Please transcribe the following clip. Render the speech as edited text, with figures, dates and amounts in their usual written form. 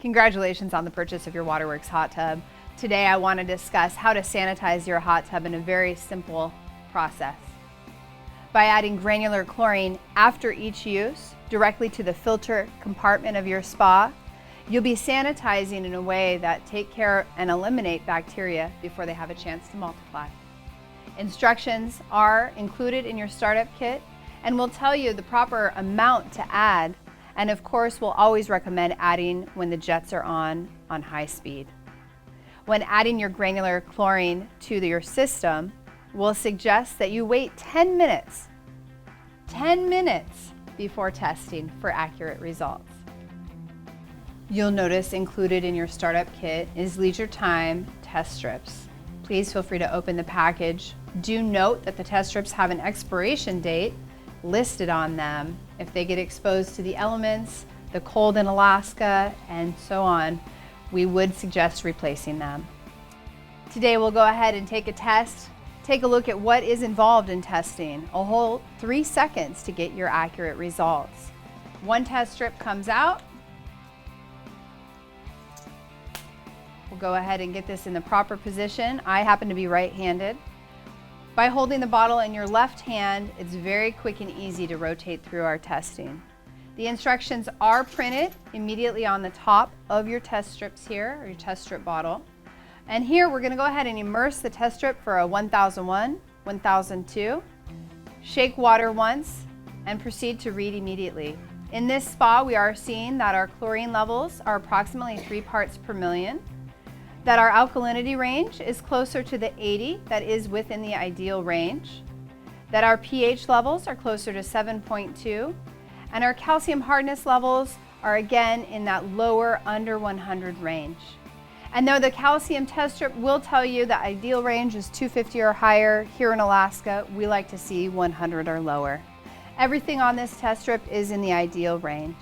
Congratulations on the purchase of your Waterworks hot tub. Today I want to discuss how to sanitize your hot tub in a very simple process. By adding granular chlorine after each use directly to the filter compartment of your spa, you'll be sanitizing in a way that take care and eliminate bacteria before they have a chance to multiply. Instructions are included in your startup kit and will tell you the proper amount to add, and of course we'll always recommend adding when the jets are on high speed. When adding your granular chlorine to your system, we'll suggest that you wait 10 minutes before testing for accurate results. You'll notice included in your startup kit is leisure time test strips. Please feel free to open the package. Do note that the test strips have an expiration date listed on them. If they get exposed to the elements, the cold in Alaska, and so on, we would suggest replacing them. Today we'll go ahead and take a test, take a look at what is involved in testing. A whole 3 seconds to get your accurate results. One test strip comes out. We'll go ahead and get this in the proper position. I happen to be right-handed. By holding the bottle in your left hand, it's very quick and easy to rotate through our testing. The instructions are printed immediately on the top of your test strips here, or your test strip bottle. And here we're going to go ahead and immerse the test strip for a 1001, 1002. Shake water once and proceed to read immediately. In this spa, we are seeing that our chlorine levels are approximately 3 parts per million, that our alkalinity range is closer to the 80, that is within the ideal range, that our pH levels are closer to 7.2, and our calcium hardness levels are again in that lower under 100 range. And though the calcium test strip will tell you the ideal range is 250 or higher, here in Alaska, we like to see 100 or lower. Everything on this test strip is in the ideal range.